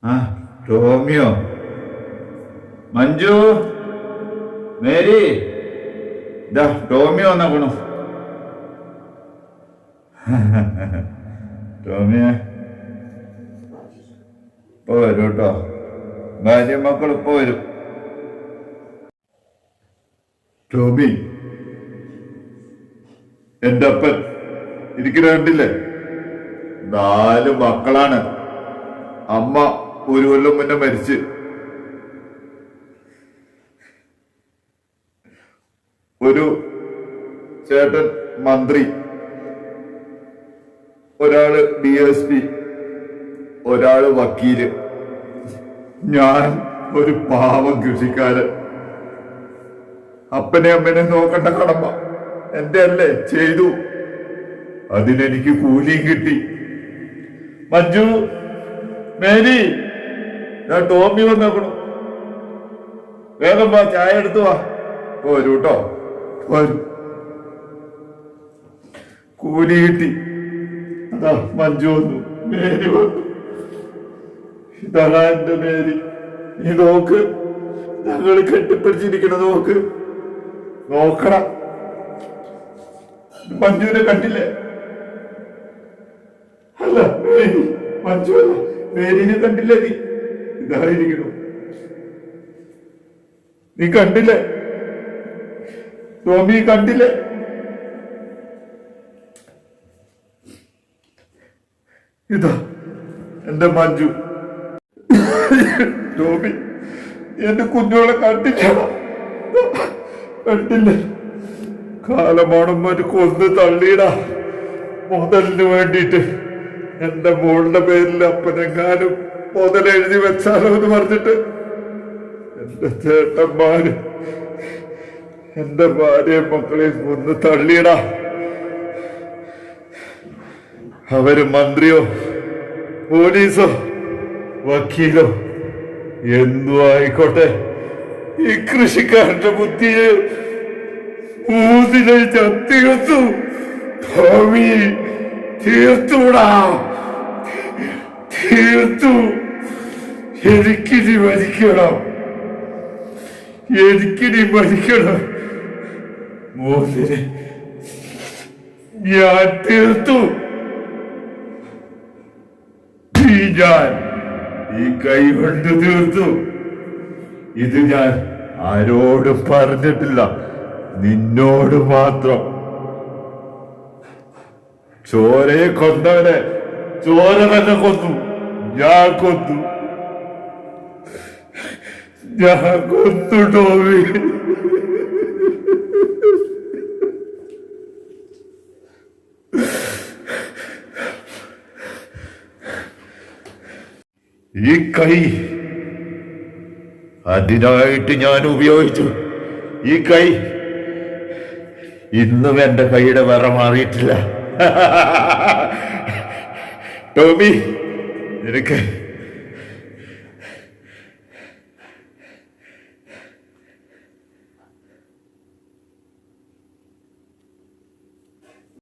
ആ ടോമിയോ, മഞ്ജു, മേരി, ഇതാ ടോമിയോ വന്നേക്കണു. ടോമിയെ ഇപ്പൊ വരും കേട്ടോ. ഭാര്യ മക്കൾ ഇപ്പൊ വരും. ടോമി, എന്റെ അപ്പൻ ഇരിക്കുന്ന കണ്ടില്ലേ? 4 മക്കളാണ്. അമ്മ ഒരു കൊല്ലം മുന്നേ മരിച്ച്. ഒരു ചേട്ടൻ മന്ത്രി, ഒരാള് DSP, ഒരാള് വക്കീല്, ഞാൻ ഒരു പാവം കൃഷിക്കാരൻ. അപ്പനെ അമ്മനെ നോക്കേണ്ട കടമ എന്റെ അല്ലേ, ചെയ്തു. അതിനെനിക്ക് കൂലിയും കിട്ടി. മഞ്ജു, മേരി, ഞാൻ ടോമി വന്നേക്കണം. വേഗം വാ, ചായ എടുത്തു വാ. പോരൂ കേട്ടോ, പോരൂ. കൂലി കിട്ടി. അതാ മഞ്ജു വന്നു, മേരി വന്നു. ഇതാ എന്റെ മേരി. നീ നോക്ക്, ഞങ്ങള് കെട്ടിപ്പിടിച്ചിരിക്കണ നോക്ക്. നോക്കണം. മഞ്ജുവിനെ കണ്ടില്ലേ? അല്ല മേരി, മഞ്ജു അല്ല, മേരിനെ കണ്ടില്ലേ? നീ ഇതായിരിക്കണു. നീ കണ്ടില്ലേ? ടോമി കണ്ടില്ലേ? ഇതാ എന്റെ മഞ്ജു. ടോമി, എന്റെ കുഞ്ഞോളെ കണ്ടില്ല. കണ്ടില്ലേ? കാലമാണന്മാര് കൊന്ന് തള്ളിയിടാ മുതലിന് വേണ്ടിയിട്ട്. എന്റെ മോളുടെ പേരിൽ അപ്പനെങ്ങാനും മുതലെഴുതി വെച്ചാലോ എന്ന് പറഞ്ഞിട്ട് എന്റെ ചേട്ടന്മാര് എന്റെ ഭാര്യയും മക്കളെയും കൊന്ന് തള്ളിയിടാ. അവര് മന്ത്രിയോ പോലീസോ വക്കീലോ എന്തു ആയിക്കോട്ടെ, ഈ കൃഷിക്കാരന്റെ ബുദ്ധിയെ ഊതിനെ തീർത്തു. ടോമി, തീർത്തൂടാ, തീർത്തു. എനിക്കിനി മരിക്കണം, എനിക്കിനി മരിക്കണം. മൂന്നിനെ ഞാൻ തീർത്തു. ഞാൻ ഈ കൈ കൊണ്ട് തീർത്തു. ഇത് ഞാൻ ആരോടും പറഞ്ഞിട്ടില്ല, നിന്നോട് മാത്രം. ചോരയെ കൊന്നവനെ ചോര തന്നെ കൊന്നു. ഞാൻ കൊന്നു, ഞാൻ കൊന്നു ടോമി. ഈ കൈ അതിനായിട്ട് ഞാൻ ഉപയോഗിച്ചു. ഈ കൈ ഇന്നും എന്റെ കൈയുടെ വിറ മാറിയിട്ടില്ല. ടോമി, നിനക്ക്